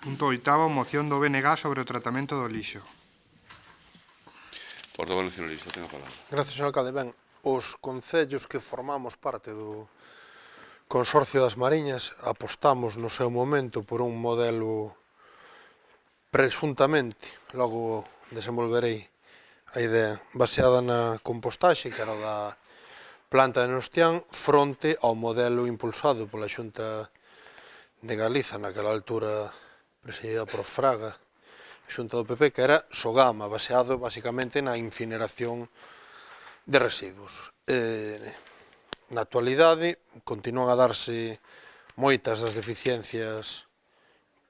Punto oitavo, moción do BNG sobre o tratamento do lixo. Portavoz nacionalista, ten a palabra. Gracias, señor alcalde. Ben, os concellos que formamos parte do Consorcio das Mariñas apostamos no seu momento por un modelo presuntamente, logo desenvolverei a idea, baseada na compostaxe, que era o da planta de Nostián, fronte ao modelo impulsado pola Xunta de Galiza, naquela altura presidida por Fraga, Xunta do PP, que era Sogama, baseado basicamente na incineración de residuos. Na actualidade continúan a darse moitas das deficiencias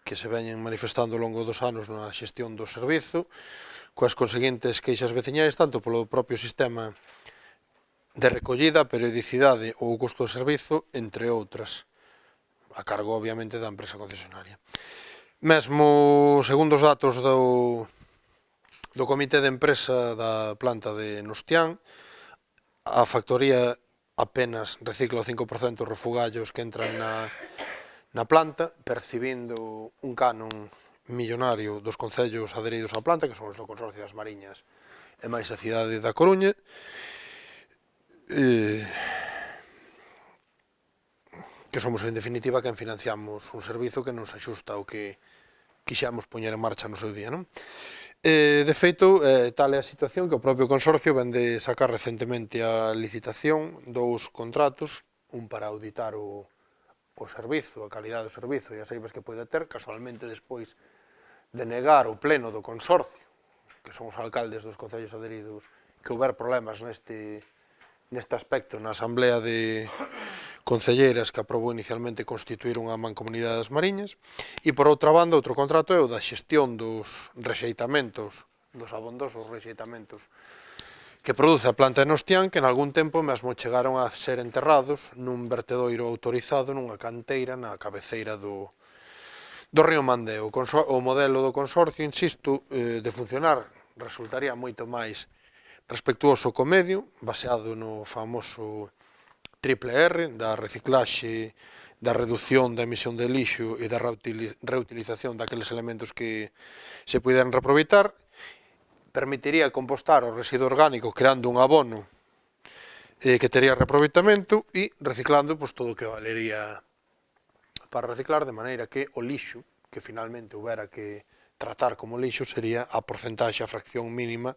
que se veñen manifestando ao longo dos anos na xestión do servizo, coas conseguintes queixas veciñais tanto polo propio sistema de recollida, periodicidade ou custo do servizo, entre outras, a cargo obviamente da empresa concesionaria. Mesmo, segundo os datos do Comité de Empresa da planta de Nostián, a factoría apenas recicla o 5% dos refugallos que entran na planta, percibindo un canon millonario dos concellos adheridos á planta, que son os do Consorcio das Mariñas e máis a cidade da Coruña, que somos en definitiva quen financiamos un servizo que non se axusta ao que quixemos poñer en marcha no seu día, non? De feito, tal é a situación que o propio Consorcio vende sacar recentemente a licitación dous contratos, un para auditar o servizo, a calidade do servizo e as eivas que pode ter, casualmente despois de negar o pleno do Consorcio, que son os alcaldes dos concellos adheridos, que houber problemas neste aspecto na Asamblea de Concelleiras que aprobou inicialmente constituir unha mancomunidade das Mariñas, e por outra banda outro contrato é o da xestión dos rexeitamentos, dos abondosos rexeitamentos que produce a planta de Nostián, que en algún tempo mesmo chegaron a ser enterrados nun vertedoiro autorizado nunha canteira na cabeceira do río Mandeo. O modelo do Consorcio, insisto, de funcionar resultaría moito máis respectuoso co medio, baseado no famoso triple R, da reciclaxe, da reducción da emisión de lixo e da reutilización daqueles elementos que se puderan reaproveitar, permitiría compostar o residuo orgánico creando un abono que tería reaproveitamento e reciclando todo o que valería para reciclar, de maneira que o lixo que finalmente houbera que tratar como lixo sería a porcentaxe, a fracción mínima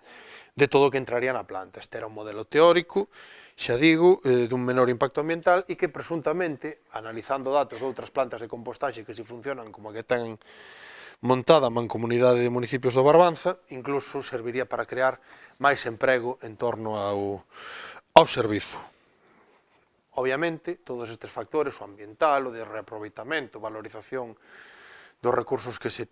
de todo o que entraría na planta. Este era un modelo teórico, xa digo, dun menor impacto ambiental e que presuntamente, analizando datos de outras plantas de compostaxe que si funcionan como a que ten montada a Mancomunidade de Municipios do Barbanza, incluso serviría para crear máis emprego en torno ao servizo. Obviamente, todos estes factores, o ambiental, o de reaproveitamento, valorización dos recursos que se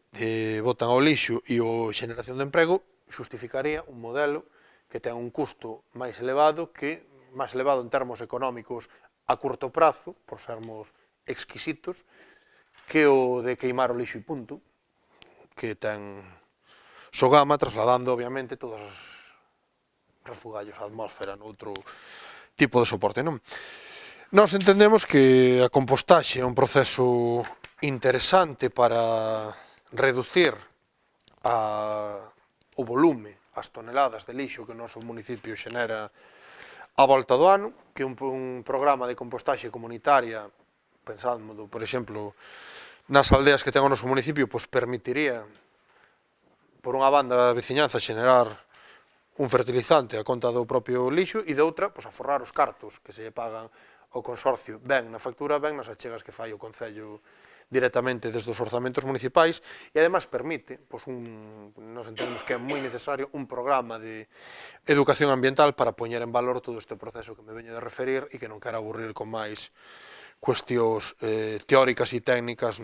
botan ao lixo e a xeneración de emprego, xustificaría un modelo que ten un custo máis elevado en termos económicos a curto prazo, por sermos exquisitos, que o de queimar o lixo e punto, que ten Sogama, trasladando, obviamente, todos os refugallos á atmósfera noutro tipo de soporte, non? Nós entendemos que a compostaxe é un proceso interesante para reducir o volume, as toneladas de lixo que o noso municipio xenera a volta do ano, que un programa de compostaxe comunitaria, pensando, por exemplo, nas aldeas que ten o noso municipio, permitiría, por unha banda, a veciñanza xenerar un fertilizante a conta do propio lixo e de outra, aforrar os cartos que se pagan ao Consorcio, ben na factura, ben nas achegas que fai o Concello directamente desde os orzamentos municipais e además permite, nos entendemos que é moi necesario, un programa de educación ambiental para poñer en valor todo este proceso que me veño de referir e que non quero aburrir con máis cuestións teóricas e técnicas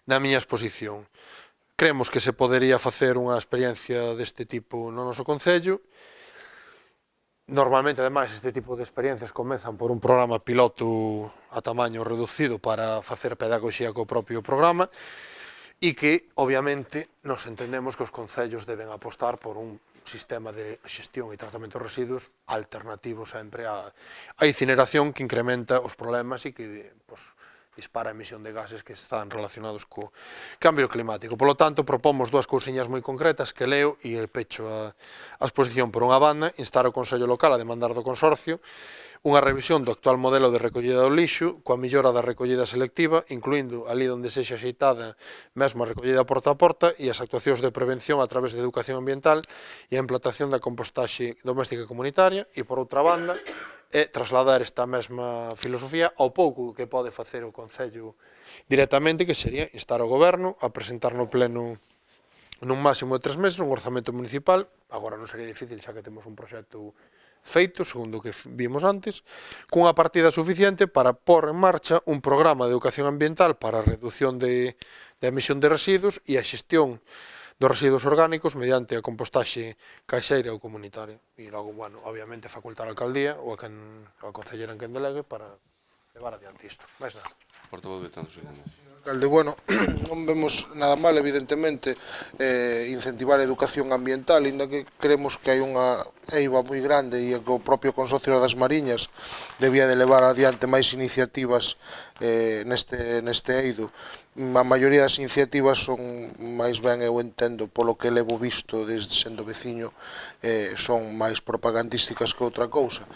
na miña exposición. Cremos que se podería facer unha experiencia deste tipo no noso Concello. Normalmente, ademais, este tipo de experiencias comezan por un programa piloto a tamaño reducido para facer pedagogía co propio programa e que, obviamente, nos entendemos que os concellos deben apostar por un sistema de xestión e tratamento de residuos alternativo sempre á incineración, que incrementa os problemas e que dispara a emisión de gases que están relacionados co cambio climático. Polo tanto, propomos dúas cousiñas moi concretas que leo e pecho a exposición. Por unha banda, instar o Consello Local a demandar do Consorcio unha revisión do actual modelo de recollida do lixo coa mellora da recollida selectiva, incluindo ali onde sexa axeitada mesmo a recollida porta a porta e as actuacións de prevención a través de educación ambiental e a implantación da compostaxe doméstica comunitaria. E, por outra banda, trasladar esta mesma filosofía ao pouco que pode facer o Concello directamente, que sería instar o Goberno a presentar no Pleno nun máximo de 3 meses un orzamento municipal. Agora non sería difícil, xa que temos un proxecto feito, segundo o que vimos antes, cunha partida suficiente para pôr en marcha un programa de educación ambiental para a reducción de emisión de residuos e a xestión dos residuos orgánicos mediante a compostaxe caixeira ou comunitaria. E logo, bueno, obviamente facultar a alcaldía ou a concellera en quen delegue para levar adiante isto. Mais nada. Portavoz de Betanzos. Alcalde, bueno, non vemos nada mal, evidentemente, incentivar a educación ambiental, ainda que creemos que hai unha eiva moi grande e que o propio Consorcio das Mariñas debía de levar adiante máis iniciativas neste eido. A maioría das iniciativas son, máis ben eu entendo, polo que levo visto desde sendo veciño, son máis propagandísticas que outra cousa.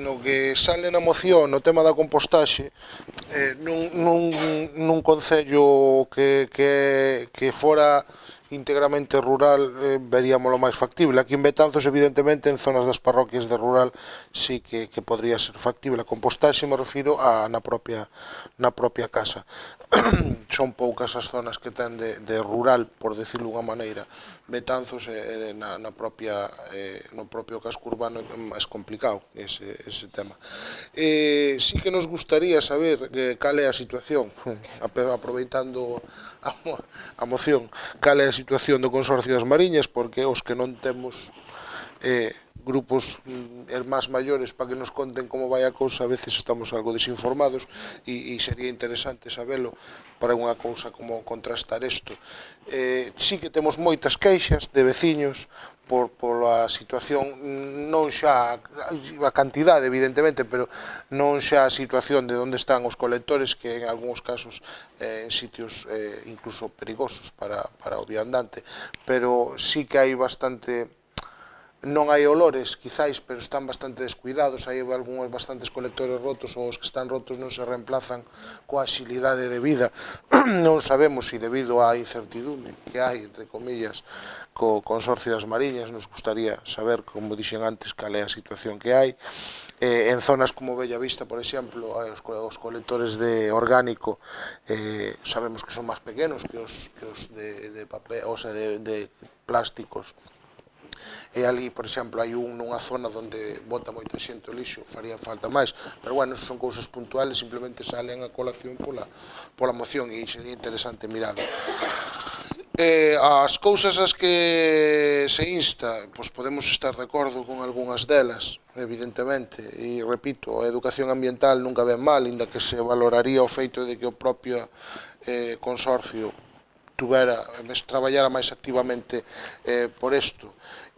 No que sale na moción, no tema da compostaxe, nun concello que fora íntegramente rural, veríamoslo máis factible. Aquí en Betanzos, evidentemente, en zonas das parroquias de rural sí que podría ser factible. A compostaxe me refiro na propia casa. Son poucas as zonas que ten de rural, por decirlo unha maneira. Betanzos no propio casco urbano é máis complicado ese tema. Sí que nos gustaría saber cal é a situación, aproveitando a moción, cal é a situación do Consorcio das Mariñas, porque os que non temos grupos máis maiores para que nos conten como vai a cousa, a veces estamos algo desinformados e sería interesante sabelo para unha cousa como contrastar isto. Sí que temos moitas queixas de veciños pola situación, non xa a cantidade, evidentemente, pero non xa a situación de onde están os colectores, que en algúns casos en sitios incluso perigosos para o viandante, pero sí que hai bastante. Non hai olores, quizáis, pero están bastante descuidados, hai algúns bastantes colectores rotos, ou os que están rotos non se reemplazan coa axilidade de vida. Non sabemos se debido á incertidumbre que hai, entre comillas, co Consorcio das Mariñas, nos gustaría saber, como dixen antes, cal é a situación que hai. En zonas como Bellavista, por exemplo, os colectores de orgánico sabemos que son máis pequenos que os de papel, o sea, de plásticos. E ali, por exemplo, hai nunha zona onde bota moita xente o lixo, faría falta máis, pero bueno, son cousas puntuales, simplemente salen a colación pola moción e sería interesante mirarlo. As cousas as que se insta, pois podemos estar de acordo con algunhas delas, evidentemente, e repito, a educación ambiental nunca ven mal, inda que se valoraría o feito de que o propio consorcio traballara máis activamente por isto,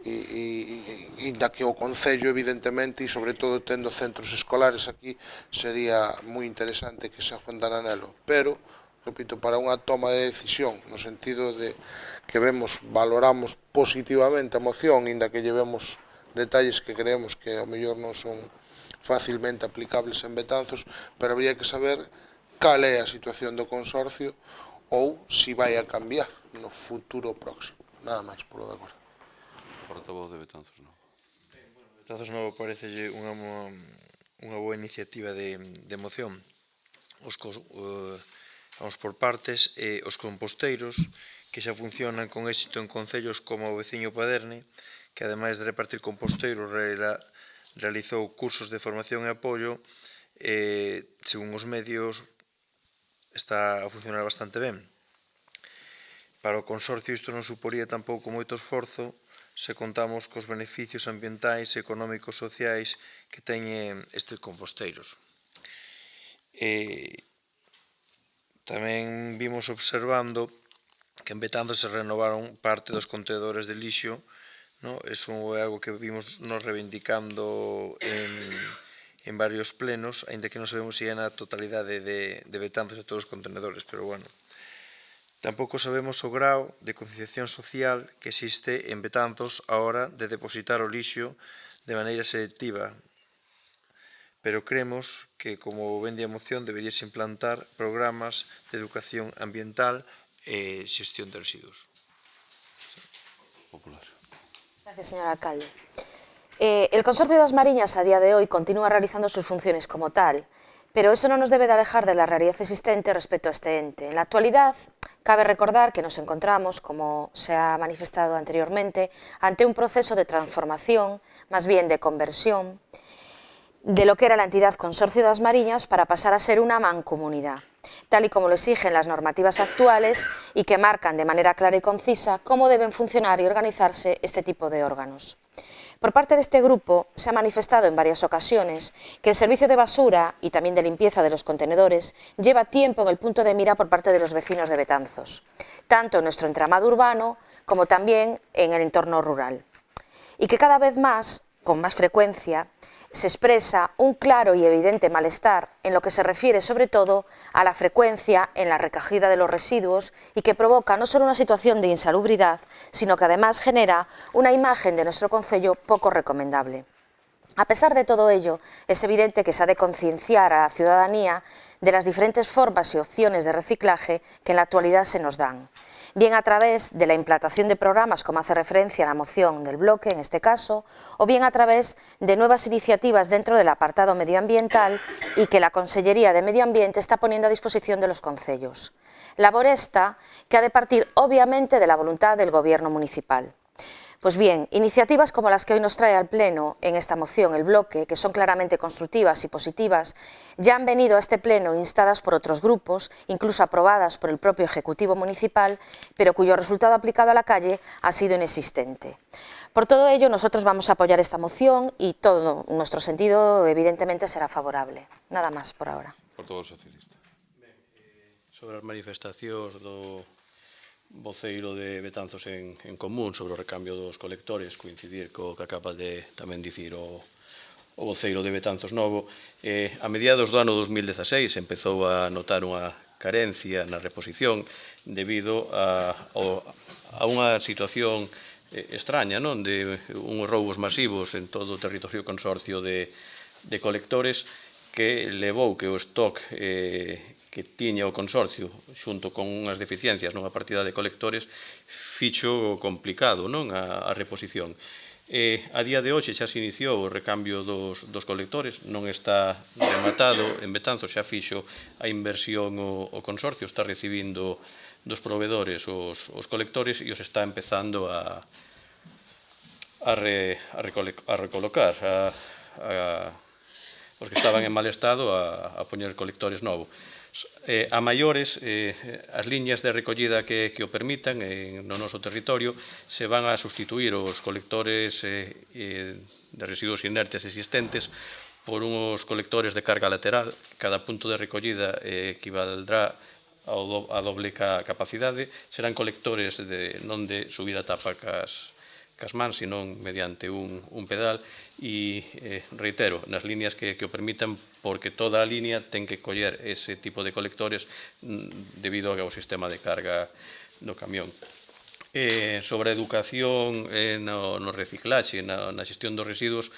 e da que o Concello, evidentemente, e sobre todo tendo centros escolares aquí, sería moi interesante que se afondara nelo, pero, repito, para unha toma de decisión, no sentido de que valoramos positivamente a moción, inda que llevemos detalles que creemos que ao mellor non son facilmente aplicables en Betanzos, pero habría que saber cal é a situación do Consorcio ou se vai a cambiar no futuro próximo. Nada máis polo de agora. Portavoz de Betanzos, non? Betanzos Novo parecelle unha boa iniciativa de moción. Vamos por partes, os composteiros que xa funcionan con éxito en concellos como o veciño Paderne, que ademais de repartir composteiros realizou cursos de formación e apoio, según os medios está a funcionar bastante ben. Para o Consorcio isto non suporía tampouco moito esforzo se contamos cos beneficios ambientais, económicos, sociais que teñen estes composteiros. Tamén vimos observando que en Betanzos se renovaron parte dos contedores de lixo, no? Eso é algo que vimos nos reivindicando en varios plenos, aínda que non sabemos se é na totalidade de Betanzos de todos os contenedores, pero bueno. Tampouco sabemos o grau de concienciación social que existe en Betanzos a hora de depositar o lixo de maneira selectiva, pero cremos que, como ben di a moción, deberíase implantar programas de educación ambiental e xestión de residuos. Popular. Gracias, señor alcalde. El Consorcio das Mariñas a día de hoy continúa realizando sus funciones como tal, pero eso no nos debe de alejar de la realidad existente respecto a este ente. En la actualidad, cabe recordar que nos encontramos, como se ha manifestado anteriormente, ante un proceso de transformación, más bien de conversión, de lo que era la entidad Consorcio das Mariñas para pasar a ser una mancomunidad, tal y como lo exigen las normativas actuales y que marcan de manera clara y concisa cómo deben funcionar y organizarse este tipo de órganos. Por parte de este grupo se ha manifestado en varias ocasiones que el servicio de basura y también de limpieza de los contenedores lleva tiempo en el punto de mira por parte de los vecinos de Betanzos, tanto en nuestro entramado urbano como también en el entorno rural. Y que cada vez más, con más frecuencia, se expresa un claro y evidente malestar en lo que se refiere sobre todo a la frecuencia en la recogida de los residuos y que provoca no solo una situación de insalubridad, sino que además genera una imagen de nuestro concello poco recomendable. A pesar de todo ello, es evidente que se ha de concienciar a la ciudadanía de las diferentes formas y opciones de reciclaje que en la actualidad se nos dan, bien a través de la implantación de programas, como hace referencia a la moción del bloque en este caso, o bien a través de nuevas iniciativas dentro del apartado medioambiental y que la Consellería de Medio Ambiente está poniendo a disposición de los concellos. Labor esta que ha de partir obviamente de la voluntad del Gobierno municipal. Pues bien, iniciativas como las que hoy nos trae al Pleno en esta moción el bloque, que son claramente constructivas y positivas, ya han venido a este Pleno instadas por otros grupos, incluso aprobadas por el propio Ejecutivo Municipal, pero cuyo resultado aplicado a la calle ha sido inexistente. Por todo ello, nosotros vamos a apoyar esta moción y todo nuestro sentido, evidentemente, será favorable. Nada más por ahora. Portavoz socialista. Sobre as manifestacións do voceiro de Betanzos en común sobre o recambio dos colectores, coincidir co que acaba de tamén dicir o voceiro de Betanzos Novo. A mediados do ano 2016 empezou a notar unha carencia na reposición debido a unha situación extraña, non, de uns roubos masivos en todo o territorio consorcio de colectores que levou que o stock que tiña o consorcio xunto con unhas deficiencias nunha partida de colectores fixo complicado, non, a reposición. A día de hoxe xa se iniciou o recambio dos colectores, non está rematado en Betanzos, xa fixo a inversión o consorcio, está recibindo dos proveedores os colectores e os está empezando a recolocar os que estaban en mal estado a poñer colectores novos. A maiores, as liñas de recollida que o permitan no noso territorio se van a sustituir os colectores de residuos inertes existentes por uns colectores de carga lateral. Cada punto de recollida equivaldrá a doble capacidade. Serán colectores non de subir a tapa cas mans, senón mediante un pedal e, reitero, nas líneas que o permitan, porque toda a línea ten que coller ese tipo de colectores debido ao sistema de carga do camión. Sobre a educación no reciclaxe, na xestión dos residuos,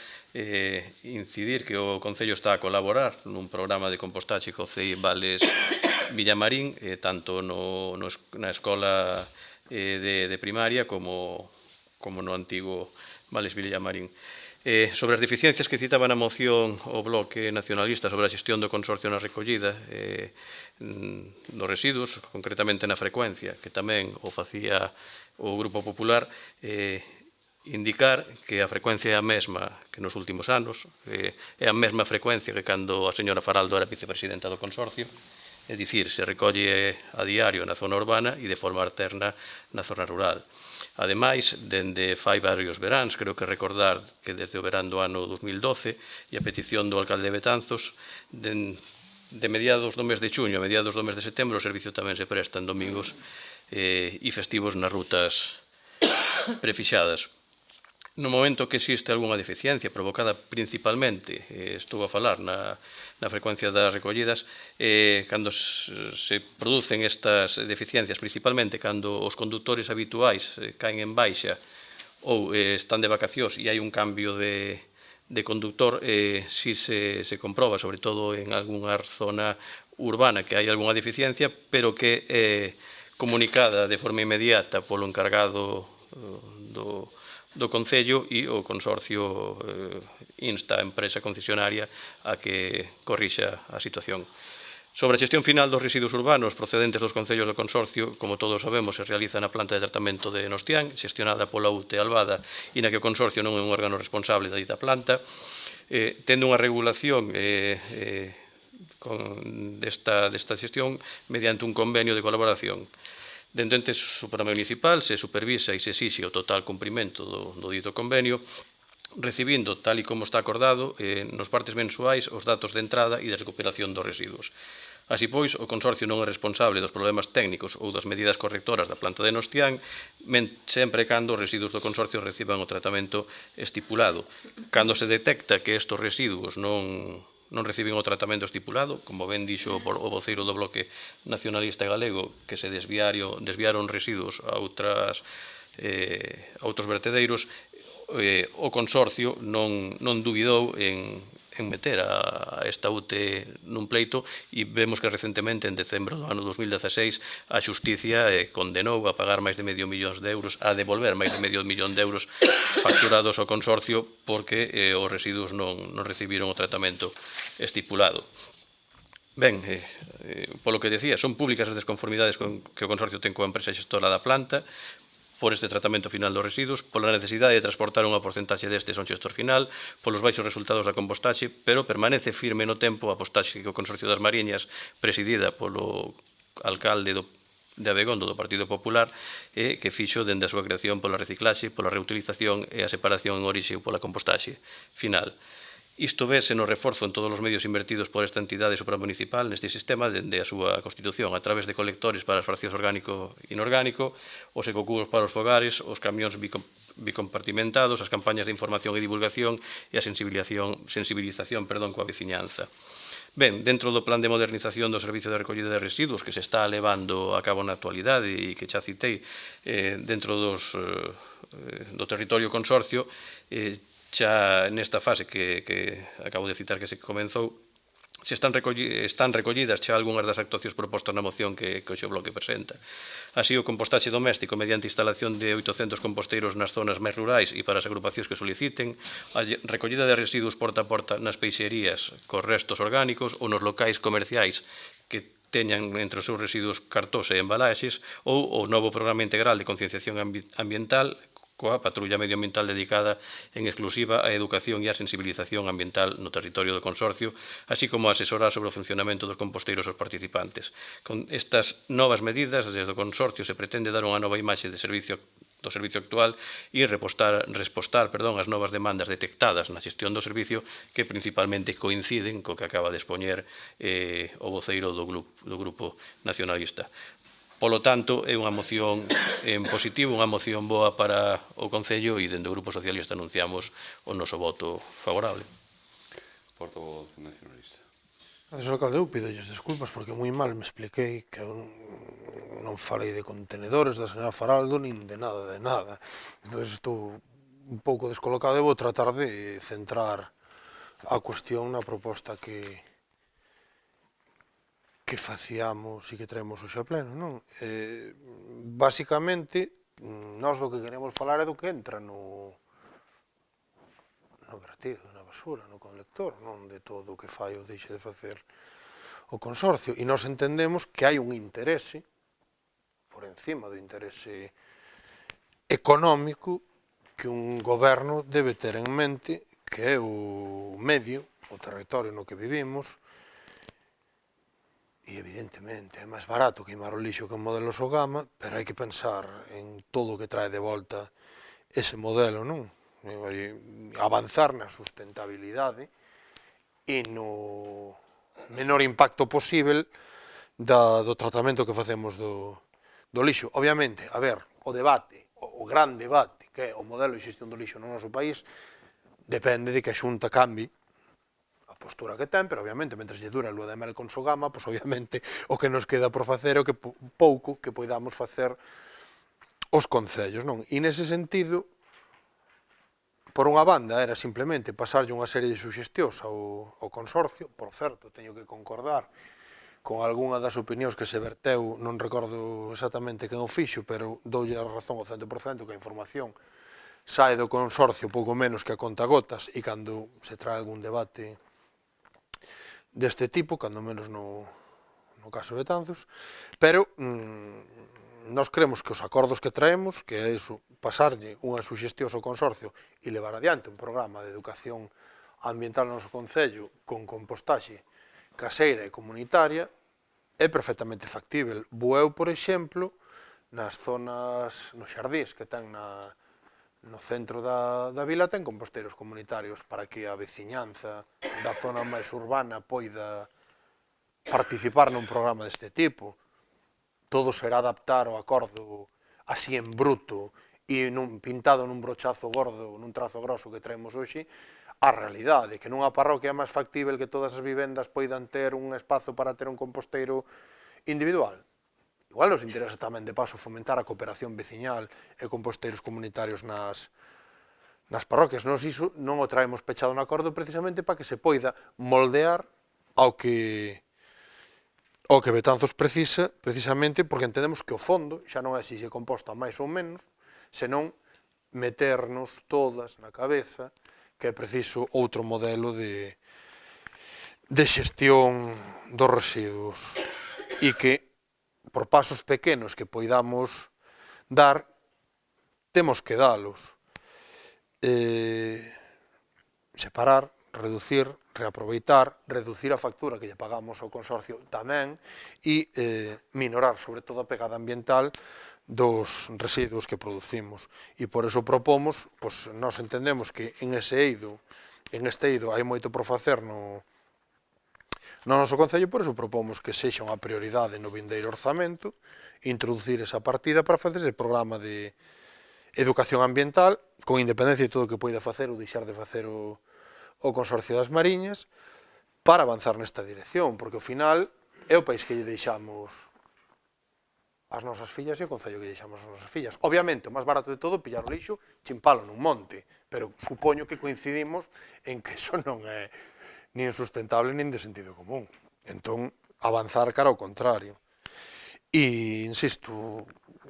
incidir que o Concello está a colaborar nun programa de compostaxe co CEI Vales Villamarín, tanto na escola de primaria como no antigo Vales Villamarín. Sobre as deficiencias que citaba na moción o Bloque Nacionalista sobre a xestión do consorcio na recollida dos residuos, concretamente na frecuencia, que tamén o facía o Grupo Popular, indicar que a frecuencia é a mesma que nos últimos anos, é a mesma frecuencia que cando a señora Faraldo era vicepresidenta do consorcio, é dicir, se recolle a diario na zona urbana e de forma alterna na zona rural. Ademais, dende fai varios veráns, creo que recordar que desde o verán do ano 2012 e a petición do alcalde de Betanzos, de mediados do mes de xuño a mediados do mes de setembro, o servicio tamén se presta en domingos e festivos nas rutas prefixadas. No momento que existe algunha deficiencia provocada principalmente, estou a falar na frecuencia das recollidas, cando se producen estas deficiencias, principalmente cando os conductores habituais caen en baixa ou están de vacacións e hai un cambio de conductor, si se comproba, sobre todo en algunha zona urbana, que hai algunha deficiencia, pero que é comunicada de forma inmediata polo encargado do Concello e o Consorcio insta a empresa concesionaria a que corrixa a situación. Sobre a xestión final dos residuos urbanos procedentes dos concellos do Consorcio, como todos sabemos, se realiza na planta de tratamento de Nostián, xestionada pola UTE Albada e na que o Consorcio non é un órgano responsable da dita planta, tendo unha regulación desta xestión mediante un convenio de colaboración. Dentro do ente supramunicipal se supervisa e se exixe o total cumprimento do dito convenio, recibindo, tal e como está acordado, nos partes mensuais os datos de entrada e de recuperación dos residuos. Así pois, o Consorcio non é responsable dos problemas técnicos ou das medidas correctoras da planta de Nostián, sempre cando os residuos do Consorcio reciban o tratamento estipulado. Cando se detecta que estes residuos non reciben o tratamento estipulado, como ben dixo o voceiro do Bloque Nacionalista Galego, que se desviaron residuos a outros vertedeiros, o Consorcio non dubidou en meter a esta UTE nun pleito e vemos que recentemente, en decembro do ano 2016, a Xusticia condenou a pagar máis de €500.000 de euros, a devolver máis de €500.000 de euros facturados ao Consorcio porque os residuos non recibiron o tratamento estipulado. Ben, polo que decía, son públicas as desconformidades que o Consorcio ten coa empresa xestora da planta, por este tratamento final dos residuos, pola necesidade de transportar unha porcentaxe destes a un xestor final, polos baixos resultados da compostaxe, pero permanece firme no tempo a postaxe que o Consorcio das Mariñas, presidida polo alcalde de Abegondo do Partido Popular, que fixo dende a súa creación pola reciclaxe, pola reutilización e a separación en orixe ou pola compostaxe final. Isto vese no reforzo en todos os medios invertidos por esta entidade supramunicipal neste sistema dende a súa constitución, a través de colectores para as fraccións orgánico e inorgánico, os ecocubos para os fogares, os camións bicompartimentados, as campañas de información e divulgación e a sensibilización coa veciñanza. Ben, dentro do plan de modernización do Servicio de Recollida de Residuos que se está levando a cabo na actualidade e que xa citei dentro do territorio consorcio, xa nesta fase que acabo de citar que se comenzou, están recollidas xa algunhas das actuacións propostas na moción que o Bloque presenta. Así, o compostaxe doméstico mediante instalación de 800 composteiros nas zonas máis rurais e para as agrupacións que soliciten, a recollida de residuos porta a porta nas peixerías cos restos orgánicos ou nos locais comerciais que teñan entre os seus residuos cartós e embalaxes, ou o novo programa integral de concienciación ambiental coa patrulla medioambiental dedicada en exclusiva á educación e á sensibilización ambiental no territorio do Consorcio, así como a asesorar sobre o funcionamento dos composteiros aos participantes. Con estas novas medidas, desde o Consorcio se pretende dar unha nova imaxe do servicio actual e respostar as novas demandas detectadas na xestión do servicio que principalmente coinciden co que acaba de expoñer o voceiro do Grupo Nacionalista. Polo tanto, é unha moción en positivo, unha moción boa para o Concello e dende o Grupo Socialista anunciamos o noso voto favorable. Portavoz nacionalista. Gracias, alcalde. Eu pidolles desculpas porque moi mal me expliquei que eu non falei de contenedores da señora Faraldo nin de nada. Entón estou un pouco descolocado e vou tratar de centrar a cuestión na proposta que faciamos e que traemos hoxe a pleno, non? Basicamente, nós do que queremos falar é do que entra no vertido, na basura, no colector, non de todo o que fai ou deixe de facer o Consorcio. E nós entendemos que hai un interese, por encima do interese económico, que un goberno debe ter en mente, que é o medio, o territorio no que vivimos, e evidentemente é máis barato queimar o lixo que un modelo Sogama, pero hai que pensar en todo o que trae de volta ese modelo, non? Avanzar na sustentabilidade e no menor impacto posible do tratamento que facemos do lixo. Obviamente, a ver, o debate o gran debate que é o modelo de xestión do lixo no noso país depende de que a Xunta cambie a postura que ten, pero obviamente, mentre lle dura a lúa de mel con Sogama, pois obviamente o que nos queda por facer é o que pouco que poidamos facer os concellos, non? E nese sentido, por unha banda, era simplemente pasarlle unha serie de suxestións ao consorcio. Por certo, teño que concordar con algunha das opinións que se verteu, non recordo exactamente quen o fixo, pero doulle a razón ao 100% que a información sae do consorcio pouco menos que a contagotas, e cando se trae algún debate deste tipo, cando menos no caso de Betanzos, pero nós creemos que os acordos que traemos, que é iso, pasarlle unha suxestión ao consorcio e levar adiante un programa de educación ambiental no noso concello con compostaxe caseira e comunitaria, é perfectamente factível. Bueu, por exemplo, nas zonas, nos xardíns que ten no centro da vila, ten composteiros comunitarios para que a veciñanza da zona máis urbana poida participar nun programa deste tipo. Todo será adaptar o acordo así en bruto e pintado nun brochazo gordo, nun trazo grosso que traemos hoxe, a realidade, que nunha parroquia é máis factível que todas as vivendas poidan ter un espazo para ter un composteiro individual. Igual nos interesa tamén de paso fomentar a cooperación veciñal e composteiros comunitarios nas parroquias. Nos iso non o traemos pechado no acordo precisamente para que se poida moldear ao que Betanzos precisa, precisamente porque entendemos que o fondo xa non é se se composta máis ou menos, senón meternos todas na cabeza que é preciso outro modelo de xestión dos residuos e que, por pasos pequenos que poidamos dar, temos que dalos. Separar, reducir, reaproveitar, reducir a factura que lle pagamos ao consorcio tamén e minorar, sobre todo, a pegada ambiental dos residuos que producimos. E por eso propomos, pois nós entendemos que en este eido hai moito por facer no noso concello, por eso propomos que sexa unha prioridade no vindeiro orzamento introducir esa partida para facer ese programa de educación ambiental, con independencia de todo o que poida facer ou deixar de facer o Consorcio das Mariñas, para avanzar nesta dirección, porque ao final é o país que lle deixamos as nosas fillas e o concello que lle deixamos as nosas fillas. Obviamente, o máis barato de todo, pillar o lixo, chimpalo nun monte, pero supoño que coincidimos en que eso non é nin sustentable nin de sentido común. Entón, avanzar cara ao contrario. E, insisto,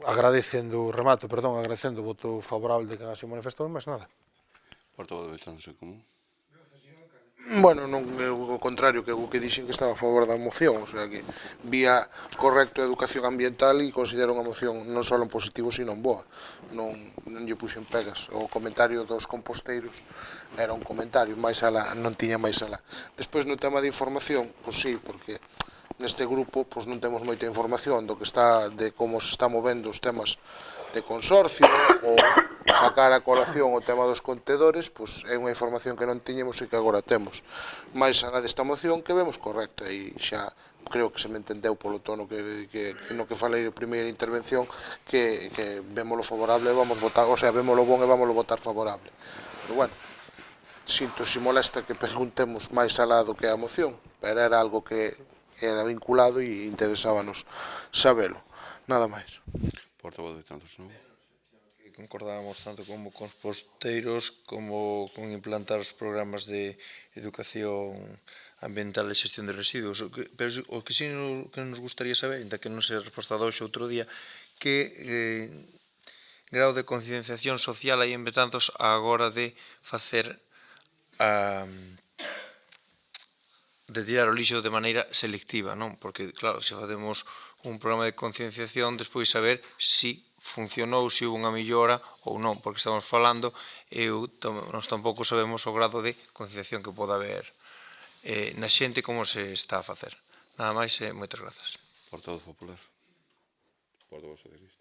agradecendo o voto favorable de quen así manifestou, máis nada. Portavoz de Betanzos en Común. Bueno, non é o contrario que o que dixen que estaba a favor da moción, o sea que vía correcto a educación ambiental e considero unha moción non só en positivo, sino en boa. Non lle puxen pegas. O comentario dos composteiros era un comentario, máis alá, non tiña máis alá. Despois no tema de información, pois sí, porque neste grupo pois non temos moita información do que está, de como se está movendo os temas de consorcio ou sacar a colación o tema dos contedores, pois é unha información que non tiñemos e que agora temos. Mais alá desta moción que vemos correcta e xa creo que se me entendeu polo tono que no que falei na primeira intervención que vémolo favorable e vamos votar, o sea, vémolo bon e vamos votar favorable. Pero bueno, sinto se molesta que preguntemos máis alá do que a moción, pero era algo que era vinculado e interesábanos sabelo. Nada máis. Portavoz de Betanzos Novo. Concordábamos tanto como con os posteiros como con implantar os programas de educación ambiental e xestión de residuos. Pero o que sí que nos gustaría saber, ainda que non se respostado hoxe outro día, que grau de concienciación social hai en Betanzos á hora de facer de tirar o lixo de maneira selectiva, non? Porque, claro, se facemos un programa de concienciación, despois saber se funcionou, se houve unha millora ou non, porque estamos falando e nós tampouco sabemos o grado de concienciación que pode haber na xente como se está a facer. Nada máis e moitas grazas. Portavoz Popular. Portavoz Socialista.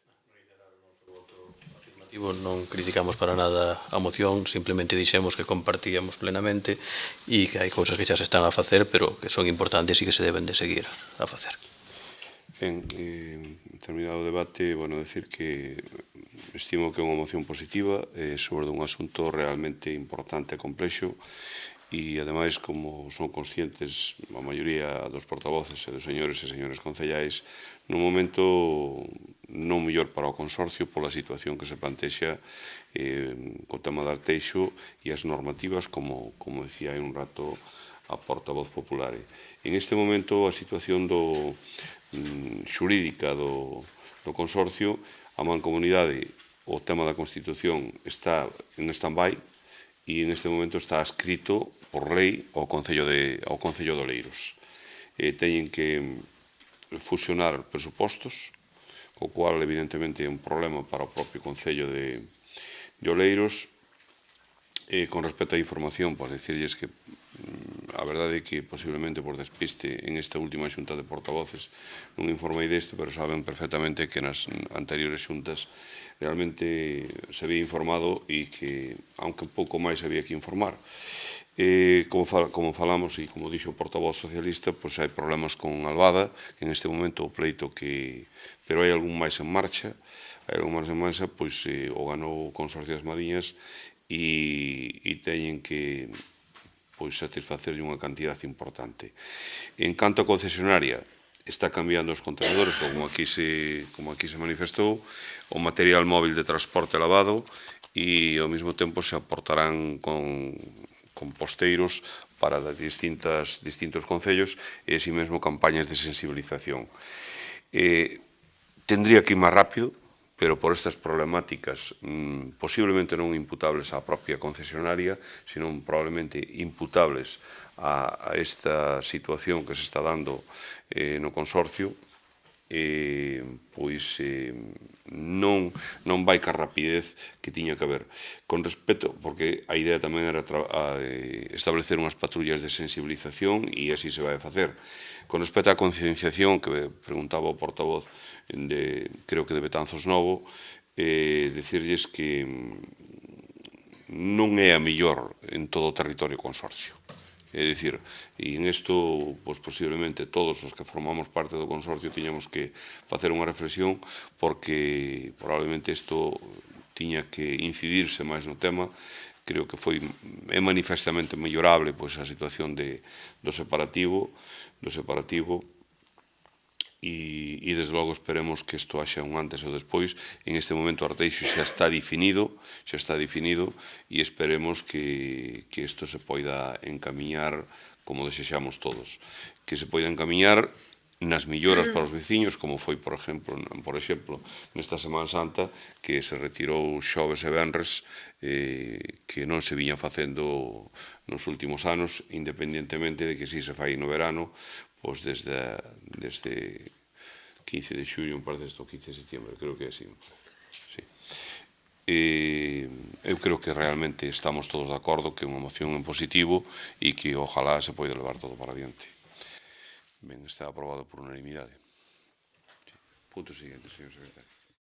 Non criticamos para nada a moción, simplemente dixemos que compartíamos plenamente e que hai cousas que xa se están a facer, pero que son importantes e que se deben de seguir a facer. Ben, terminado o debate, bueno, decir que estimo que é unha moción positiva sobre un asunto realmente importante e complexo e, ademais, como son conscientes a maioría dos portavoces e dos señores e señores concellais, nun momento non mellor para o consorcio pola situación que se plantexa co tema do Arteixo e as normativas, como decía hai un rato a portavoz popular. En este momento, a situación xurídica do consorcio, a Mancomunidade, o tema da Constitución está en stand-by e en este momento está adscrito por lei ao Concello de Oleiros. Teñen que fusionar presupostos, o cual evidentemente é un problema para o propio Concello de Oleiros. Con respecto á información, pois dicirlles que a verdade é que posiblemente por despiste en esta última xunta de portavoces non informei desto, pero saben perfectamente que nas anteriores xuntas realmente se había informado e que, aunque un pouco máis, había que informar. Como falamos e como dixo o portavoz socialista, pois hai problemas con Albada, en este momento o pleito que... pero hai algún máis en marcha, pois o ganou o Consorcio das Mariñas e teñen que satisfacerlle unha cantidad importante. En canto a concesionaria, está cambiando os contenedores, como aquí se manifestou, o material móvil de transporte lavado e ao mesmo tempo se aportarán con posteiros para distintos concellos e así mesmo campañas de sensibilización. Tendría que ir máis rápido, pero por estas problemáticas posiblemente non imputables á propia concesionaria, senón probablemente imputables a esta situación que se está dando no consorcio, pois non vai ca rapidez que tiña que haber. Con respecto, porque a idea tamén era establecer unhas patrullas de sensibilización e así se vai a facer. Con respecto á concienciación, que preguntaba o portavoz, creo que de Betanzos Novo, dicirlles que non é a mellor en todo o territorio consorcio. É dicir, e en isto, posiblemente todos os que formamos parte do consorcio tiñamos que facer unha reflexión, porque probablemente isto tiña que incidirse máis no tema. Creo que é manifestamente mellorable a situación do separativo, e desde logo esperemos que isto haxa un antes ou despois. En este momento o Arteixo xa está definido e esperemos que isto se poida encamiñar como desexamos todos, que se poida encamiñar nas melloras para os veciños, como foi, por exemplo, nesta Semana Santa, que se retirou xoves e venres, que non se viña facendo nos últimos anos, independentemente de que si se fai no verano, pois desde 15 de xullo, parece, hasta o 15 de setiembre, creo que é así. Eu creo que realmente estamos todos de acordo que é unha moción en positivo e que ojalá se poida levar todo para adiante. Ben, está aprobado por unanimidade. Punto siguiente, señor secretario.